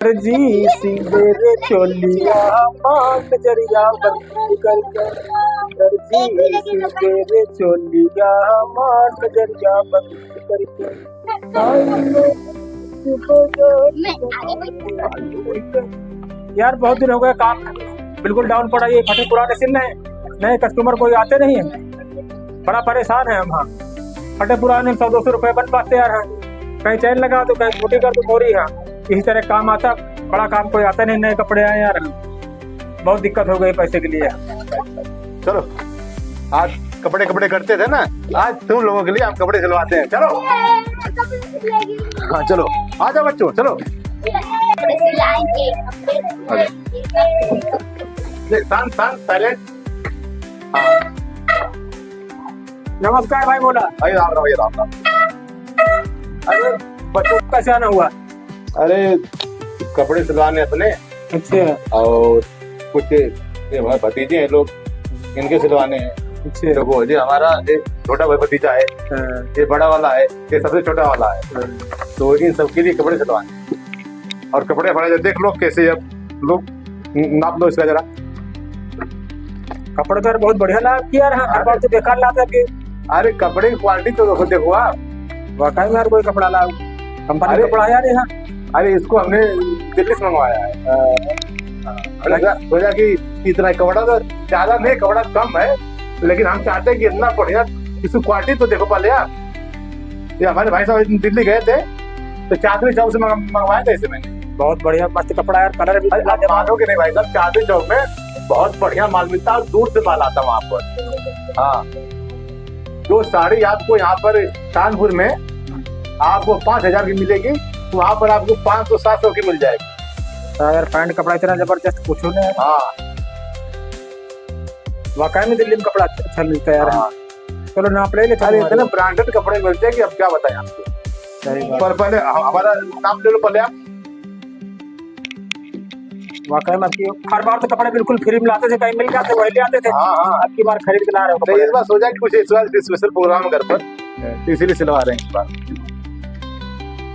जी सीधे रे चोलिया मान जरिया बंद करके जी सीधे रे चोलिया मान जरिया बंद करके यार बहुत दिन हो गए, काम बिल्कुल डाउन पड़ा। ये फटे पुराने सिल रहे हैं, नए कस्टमर कोई आते नहीं है, बड़ा परेशान है हम। हाँ, फटे पुराने 100-200 रुपए बन पाते यार। हाँ, कहीं चैन लगा तो कहीं छोटी कर तो मोरी। हाँ, इसी तरह काम आता, बड़ा काम कोई आता नहीं। नए कपड़े आए यार, बहुत दिक्कत हो गई पैसे के लिए। चलो आज कपड़े कपड़े करते थे ना, आज तुम लोगों के लिए हम कपड़े सिलवाते हैं। चलो हाँ चलो आ जाओ बच्चों, चलो शांत शांत साइलेंट। हाँ नमस्कार भाई, बोला भाई राम राम, राम राम। अरे बच्चों का कैसे आना हुआ? अरे कपड़े सिलवाने अपने, अच्छा और कुछ ये हमारे भतीजे हैं लोग, इनके सिलवाने हैं। अच्छा देखो ये हमारा एक छोटा भाई भतीजा है, ये बड़ा वाला है, ये सबसे छोटा वाला है। तो इन सबके लिए कपड़े सिलवाने हैं। और कपड़े हमारे देख लो कैसे, अब लोग नाप लो इसका जरा। कपड़े तो यार बहुत बढ़िया ला किया यार। हर बार तो बेकार लाता है। अरे कपड़े की क्वालिटी तो देखो आप, वाकई में यार कोई कपड़ा ला, कंपनी अरे कपड़ा यार यहाँ। अरे इसको हमने दिल्ली से मंगवाया है। सोचा कि इतना कपड़ा तो ज्यादा नहीं, कपड़ा कम है, लेकिन हम चाहते हैं कि इतना बढ़िया इसकी क्वालिटी तो देखो पहले आप। ये हमारे भाई साहब दिल्ली गए थे तो चांदनी चौक से मंगवाया था इसे मैंने। बहुत बढ़िया मस्त कपड़ा यार, कलर भी आप मानोगे नहीं भाई साहब, चांदनी चौक में बहुत बढ़िया माल मिलता है, दूर से माल आता वहां पर। हाँ, जो साड़ी आपको यहाँ पर कानपुर में आपको 5,000 की मिलेगी, वहां पर आपको 500-700 की मिल जाएगी। यार पैंट कपड़ा इतना जबरदस्त पूछो ना। हाँ वाकई में दिल्ली में कपड़ा अच्छा मिलता है यार। हाँ। चलो नाप ले अरे इतने ब्रांडेड कपड़े मिलते हैं कि अब क्या बताएं आपको। पर पहले हमारा नाम ले लो पहले आप। वाकई में हर बार तो कपड़े बिल्कुल फ्री में लाते थे, कहीं मिल जाते वही ले आते थे। हाँ हाँ, अब की बार खरीद के ला रहे हो तो इस बार सोचा कि कुछ इस बार स्पेशल प्रोग्राम घर पर, इसीलिए सिलवा रहे हैं इस बार।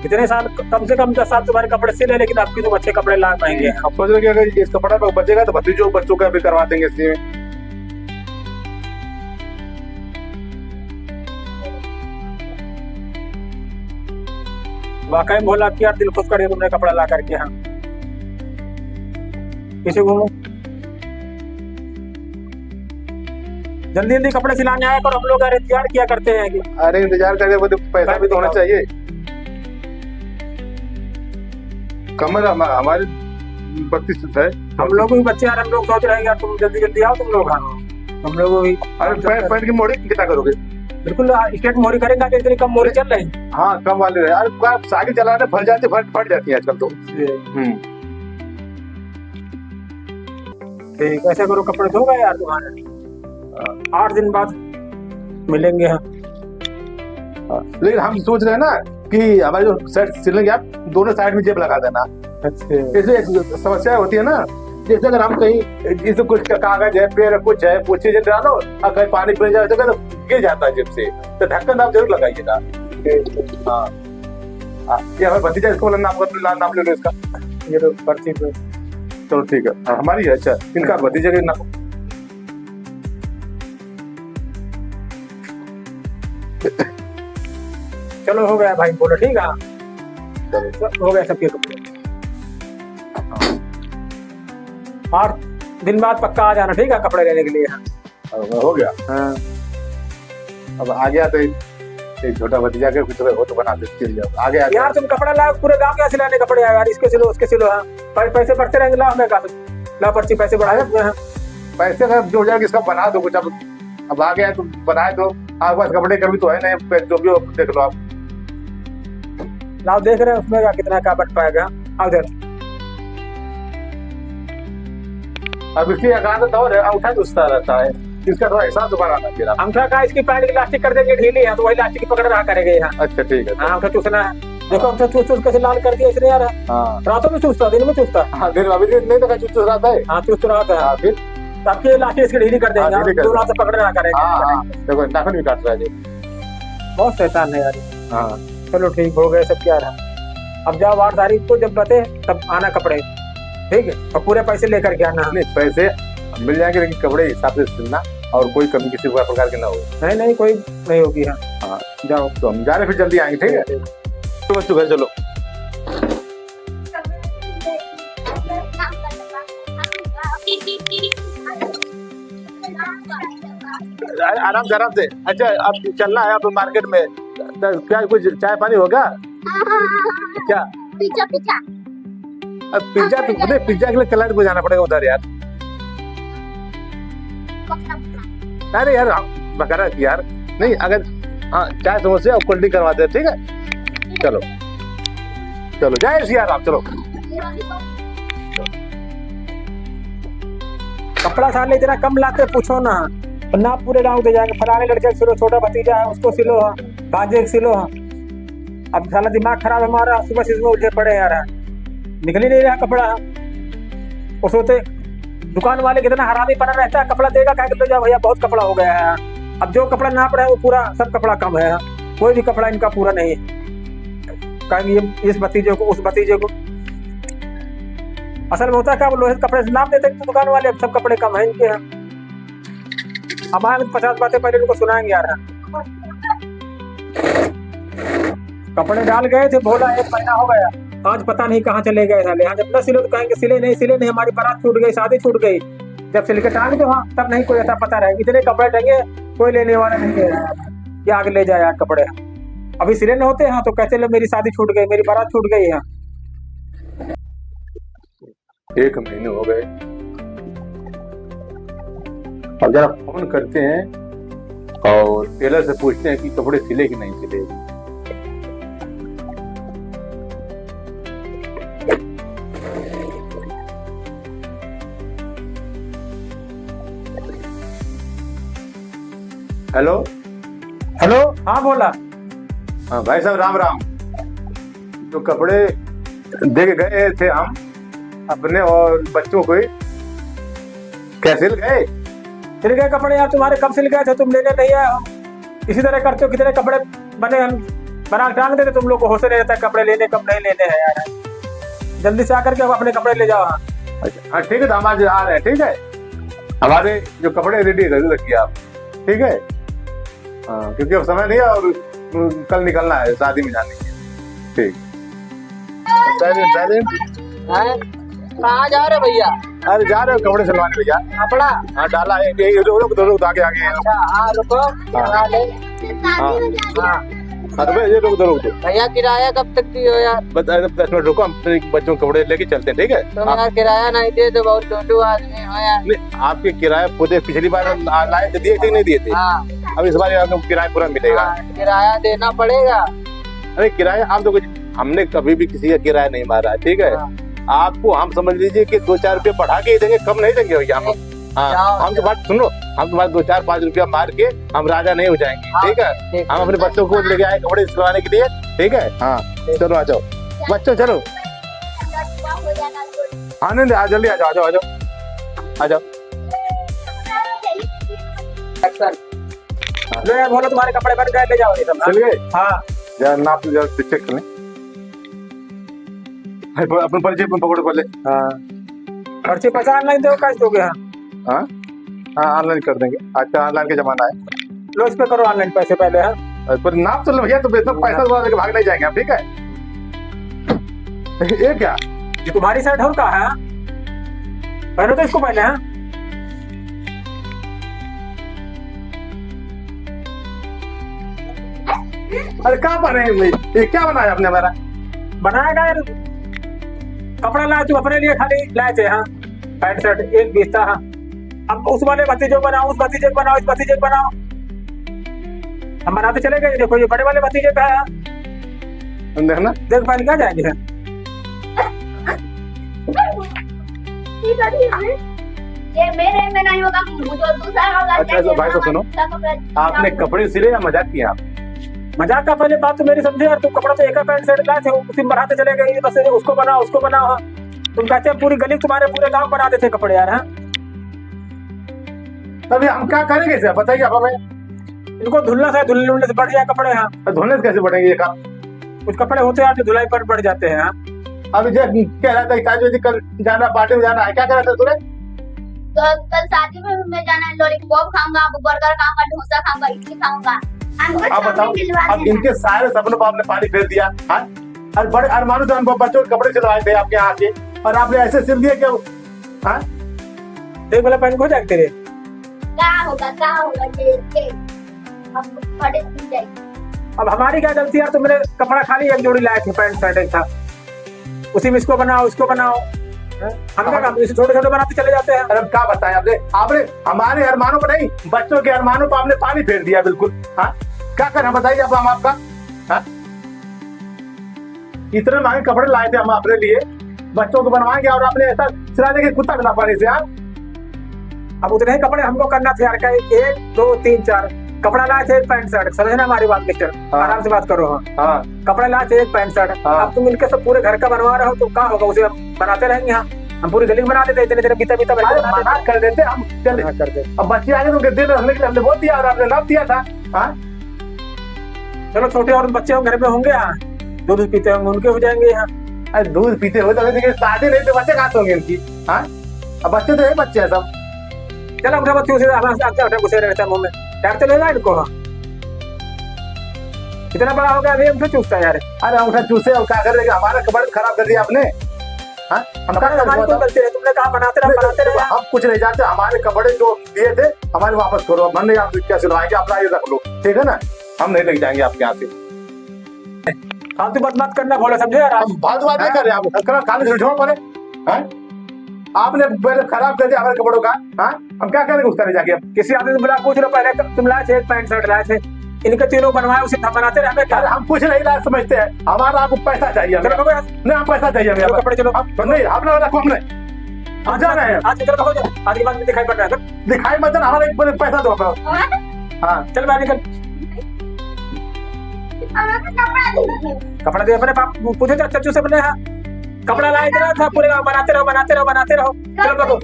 इतने साल, कम से कम 10 साल तुम्हारे कपड़े सिले, लेकिन आपकी तुम अच्छे कपड़े ला पाएंगे। अब सोच रहे कि अगर इस कपड़ा पर बचेगा तो भतीजों बच्चों का भी करवा देंगे इसलिए। वाकई में भोला कि यार दिल खुश कर दिया तुमने कपड़ा ला करके। हाँ, पीछे घूमो, जल्दी जल्दी कपड़े सिलाने आया कर। हम लोग यार इंतजार किया करते हैं कि अरे इंतजार करके वो तो पैसा भी तो होना चाहिए। कमर हमारे 32 है। हम लोग भी बच्चे यार, हम लोग सोच रहे हैं यार तुम जल्दी जल्दी आओ तुम लोग। हाँ, हम लोग भी। अरे पैंट की मोड़ी कितना करोगे? बिल्कुल स्ट्रेट मोरी करेंगे, इतनी कम मोरी चल रही। हाँ कम वाले यार, साइकिल चलाने फट जाती है आजकल तो। ठीक, ऐसा करो कपड़े धो गए यार तुम्हारे, 8 दिन बाद मिलेंगे हम। लेकिन हम सोच रहे हैं ना कि हमारे जो शर्ट सिलेंगे आप दोनों साइड में जेब लगा देना। अच्छा, जैसे एक समस्या होती है ना, जैसे अगर हम कहीं जैसे कुछ कागज है, पेड़ कुछ है, कुछ चीजें डालो और कहीं पानी पी जाए तो गिर जाता है जेब से, तो ढक्कन आप जरूर लगाइएगा। हाँ, ये हमारे भतीजा, इसको नाम ले लो इसका। ये तो पर्ची पे। चलो ठीक है, हमारी है। अच्छा, इनका भतीजे के नाम। चलो हो गया भाई, बोलो ठीक है। हो गया सबके कपड़े। 8 दिन बाद पक्का आ जाना, ठीक है, कपड़े लेने के लिए। हो गया। हाँ, अब आ गया तो एक छोटा भतीजा के कुछ हो तो बना देते आ गया यार। तुम कपड़ा लाओ, पूरे गांव क्या सिलाने कपड़े आए यार, इसके सिलो उसके सिलो। हाँ, पैसे बढ़ते रहेंगे। लाओ हमें ला पर्ची, पैसे बढ़ाए हुए हैं। पैसे का जो जाएगा इसका बना दो कुछ। अब आ गया तो बनाए दो। आपके पास कपड़े कभी तो है नहीं, जो भी हो देख लो आप। लाओ, देख रहे हैं उसमें कितना क्या बच पाएगा। आओ इधर। अब इसकी अकादत और अंगूठा घुसता रहता है, इसका थोड़ा हिसाब से बनाना चाहिए। अंगूठा का इसकी पैंट इलास्टिक कर देंगे, ढीली है तो वही इलास्टिक पकड़ रहा करेंगे यहाँ। अच्छा ठीक है। हाँ, अंगूठा चूसना है। देखो अंगूठा चूस चूस कैसे लाल कर दिया इसने यार। हाँ, रातों में चूसता, दिन में चूसता। हाँ दिन अभी नहीं तो चुस्त रहता है। हाँ, चूस रहा था। हाँ, फिर आपके इलास्टिक इसकी ढीली कर देंगे, दोनों हाथ से पकड़ रहा करेंगे। हाँ, देखो नाखून भी काट रहा है। बहुत शैतान है यार। हाँ चलो ठीक, हो गए सब। क्या रहा अब जाओ 8 तारीख को जब बते तब आना कपड़े, ठीक है, और पूरे पैसे लेकर के आना। नहीं पैसे मिल जाएंगे लेकिन कपड़े हिसाब से सिलना और कोई कमी किसी प्रकार की ना हो। नहीं नहीं कोई नहीं होगी। हाँ हाँ जाओ। तो हम जा रहे फिर जल्दी आएंगे, ठीक है। तो बच्चों घर चलो। आराम से आराम से। अच्छा अब चलना है अब मार्केट में, तो क्या कुछ चाय पानी होगा क्या? पिज्जा पिज्जा अब पिज्जा तो खुदे पिज्जा के लिए कलर को जाना पड़ेगा उधर यार। अरे यार बकरा यार नहीं, अगर हाँ चाय समोसे और कोल्ड ड्रिंक करवाते हैं, ठीक है। चलो चलो जय सिया राम, चलो। कपड़ा साले इतना कम लाते पूछो ना, ना पूरे गांव दे जाएंगे। फलाने लड़के का सिलो, छोटा भतीजा है उसको सिलो, हाँ बाजे एक सिलो। हाँ अब साला दिमाग खराब है हमारा, सुबह से इसमें उलझे पड़े यार, निकल ही नहीं रहा कपड़ा। वो सोते दुकान वाले कितना हरामी पना रहता है, कपड़ा देगा कह के, भैया बहुत कपड़ा हो गया है। अब जो कपड़ा नाप रहा है वो पूरा सब कपड़ा कम है, कोई भी कपड़ा इनका पूरा नहीं है। कहेंगे इस भतीजे को उस भतीजे को, असल में होता है क्या, वो लोहे कपड़े से नाप देते तो दुकान वाले, सब कपड़े कम है इनके। हमारे 50 बातें पहले उनको सुनाएंगे यार। कपड़े डाल गए थे भोला, 1 महीना हो गया, आज पता नहीं कहाँ चले गए साले। हाँ जब न सिलो तो कहेंगे सिले नहीं, हमारी बारात छूट गई, शादी छूट गई। जब सिल के टांग दो हाँ तब नहीं कोई ऐसा पता रहेगा। इतने कपड़े टंगे कोई लेने वाला नहीं है, क्या आगे ले जाए यार कपड़े। अभी सिले न होते हाँ तो कैसे लो, मेरी शादी छूट गई, मेरी बारात छूट गई है। 1 महीने हो गए, अब जरा फोन करते हैं और टेलर से पूछते हैं कि कपड़े सिले कि नहीं सिले। हेलो हेलो हाँ बोला। हाँ भाई साहब राम राम। तो कपड़े दे के गए थे हम अपने और बच्चों को, क्या सिल गए? सिल गए कपड़े यार तुम्हारे, कब सिल गए थे, तुम लेने नहीं आए हो। इसी तरह करते हो, कितने कपड़े बने हम बना टांग देते, तुम लोग को हौसले रहता है कपड़े लेने कब नहीं लेने हैं यार। जल्दी से आकर के अपने कपड़े ले जाओ। हाँ हाँ ठीक है, तो हम आज आ रहे हैं, ठीक है। हमारे जो कपड़े रेडी कर रखिए आप, ठीक है। हाँ क्योंकि अब समय नहीं है और कल निकलना है शादी में जाने के लिए, ठीक। कहाँ जा रहे भैया? अरे जा रहे हो कपड़े सिलवाने भैया। कपड़ा हाँ डाला है, लोग आगे आगे हैं। अच्छा हाँ रुको। हाँ हाँ हाँ तो भैया ये लोग दो भैया किराया कब तक दी हो यार? 10 मिनट रुको, हम बच्चों के कपड़े लेके चलते हैं, ठीक है। तुम यार किराया नहीं दे तो बहुत टोटू आदमी हो यार। नहीं आपके किराया खुदे पिछली बार लाए थे, दिए थे नहीं दिए थे? हाँ अब इस बार आपको किराया पूरा मिलेगा। किराया देना पड़ेगा। अरे किराया आप तो हमने कभी भी किसी का किराया नहीं मारा है, ठीक है। आपको हम समझ लीजिए कि 2-4 रुपये बढ़ा के ही देंगे, कम नहीं देंगे भैया हम। हाँ हम तो बात सुनो, हम तो बात 2-4-5 रुपया मार के हम राजा नहीं हो जाएंगे, ठीक है। हम अपने बच्चों को लेके आए कपड़े सिलवाने के लिए, ठीक है। हाँ चलो आ जाओ बच्चों, चलो। हाँ नहीं आ जल्दी आ जाओ आ जाओ आ जाओ। बोलो तुम्हारे कपड़े बन गए, ले जाओ ये सब। चल गए? हाँ जरा नाप जरा चेक कर लें अपन परिचय पकड़ो पहले। हाँ पर्ची पैसा ऑनलाइन दो, कैश दोगे? हाँ हाँ ऑनलाइन कर देंगे, आजकल ऑनलाइन का जमाना है। लो इस पे करो ऑनलाइन पैसे पहले। हाँ पर नाप तो लो भैया, तो इतना पैसा लेके भाग नहीं जाएंगे आप, ठीक है। ये क्या ये तुम्हारी साइड और का है? पहले तो इसको पहले। हाँ अरे कहाँ पर है भाई, ये क्या बनाया आपने हमारा? बनाएगा यार, कपड़ा लाए तुम अपने लिए खाली लाए थे। हाँ पैंट शर्ट एक पीस था। हाँ अब उस वाले भतीजे बनाओ, उस भतीजे बनाओ, इस भतीजे बनाओ, हम बनाते चले गए। देखो ये बड़े वाले भतीजे का है, देखना देख पहले क्या जाएंगे। ये मेरे में नहीं होगा, मुझे दूसरा होगा। अच्छा भाई तो सुनो, आपने कपड़े सिले या मजाक किया आप? मजाक का पहले बात तो मेरी समझे यार, तुम कपड़ा तो एक पैंट शर्ट लाए थे, उसी में बनाते चले गए, बस उसको बनाओ उसको बनाओ। हाँ तुम कहते हैं पूरी गली तुम्हारे पूरे गांव बनाते थे कपड़े यार। हाँ तभी हम क्या करेंगे सर, बताइए आप हमें। इनको धुलना से धुलने से बढ़ जाए कपड़े। हाँ धोने से कैसे बढ़ेंगे ये काम? कुछ कपड़े होते हैं यार जो धुलाई पर पड़ जाते हैं। हाँ? अभी जो कह रहा था इताज जी कल जाना पार्टी में जाना है, क्या कह रहा था तूने? तो कल शादी में मैं जाना है, लॉलीपॉप खाऊंगा, बर्गर खाऊंगा, डोसा खाऊंगा, इडली खाऊंगा। अब बताओ, अब इनके सारे सपनों पर आपने पानी फेर दिया। हाँ, और बड़े अरमानों से हम बच्चों के कपड़े सिलवाए थे आपके यहाँ के, और आपने ऐसे सिल दिए क्या? हाँ, देख वाला पैंट हो जाएगा तेरे। क्या होगा के अब फटे नहीं जाएगी। अब हमारी क्या गलती यार, तुमने कपड़ा खाली एक जोड़ी लाए थे, पैंट शर्ट एक था, उसी में इसको बनाओ उसको बनाओ। हम क्या काम, छोटे छोटे बनाते चले जाते हैं। अरे क्या बताएं आपने, आपने हमारे अरमानों पर नहीं, बच्चों के अरमानों पर आपने पानी फेर दिया बिल्कुल। हाँ, क्या करना बताइए अब हम आपका। हाँ, इतने महंगे कपड़े लाए थे हम अपने लिए, बच्चों को बनवाएंगे और आपने ऐसा सिला देंगे कुत्ता बिना पानी से। यार अब उतने ही कपड़े हमको करना थे यार, क्या 1 2 3 4 कपड़ा लाए थे, एक पैंट शर्ट। समझना हमारी बात मिस्टर, आराम से बात करो। हाँ, हाँ, कपड़े लाए थे एक पैंट शर्ट। हाँ। अब तुम मिलकर सब पूरे घर का बनवा रहे हो तो क्या होगा, उसे हम बनाते रहेंगे। यहाँ हम पूरी गली बना देते, इतने देर बीता बीता अरे मना कर देते हम, चल कर दे। अब बच्चे आगे तो दिन रहने के लिए हमने बोल दिया और आपने नाम दिया था। हाँ, चलो छोटे और बच्चे हम घर में होंगे, यहाँ दूध पीते होंगे, उनके हो जाएंगे यहाँ। अरे दूध पीते हुए तो शादी नहीं तो बच्चे कहाँ से होंगे इनकी। हाँ, अब बच्चे तो यही बच्चे हैं सब। चलो उठा बच्चे उसे हमारे घुसे रहते हैं मुंह में, डर तो लेगा इनको। हाँ, इतना बड़ा हो गया अभी हमसे चूसता है यार। अरे अंगूठा चूसे और क्या कर देगा, हमारा कपड़े खराब कर दिया आपने। हाँ, हम क्या हमारी कोई गलती है, तुमने कहा बनाते रहे। हम कुछ नहीं जानते, हमारे कपड़े जो दिए थे हमारे वापस करो, मन नहीं आप क्या सिलवाएंगे, अपना ये रख लो, ठीक है ना, हम नहीं लेके जाएंगे आपके यहाँ से। फालतू बात करना भोला, समझे यार। हम बात नहीं कर रहे हैं, आप खाने से छोड़ पड़े। हाँ, आपने पहले खराब कर दिया हमारे कपड़ों का। हाँ, हम क्या करेंगे उसका जाके। अब किसी आदमी से बुला पूछ लो, पहले तुम लाए थे एक पैंट शर्ट लाए थे, इनके तीनों बनवाए, उसे बनाते रहे। हमें क्या, अरे हम कुछ नहीं लाए समझते हैं, हमारा आपको पैसा चाहिए। चलो बाबू, नहीं, हम पैसा चाहिए हमें। कपड़े चलो नहीं, आपने रखो, हमने हम जा रहे हैं। आज निकल हो जाए, आज के बाद में दिखाई पड़ रहा है। दिखाई मत देना, हमारा एक पैसा दो। हाँ, चल बाहर निकल, कपड़ा दे अपने पाप पूछे चाचू से बने। हाँ, कपड़ा लाए इतना था, पूरे बनाते रहो। चलो बाबू।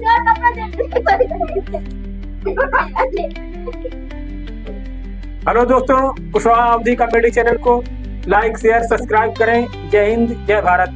हेलो दोस्तों, कुशवाहा अवधी कॉमेडी चैनल को लाइक शेयर सब्सक्राइब करें। जय हिंद, जय भारत।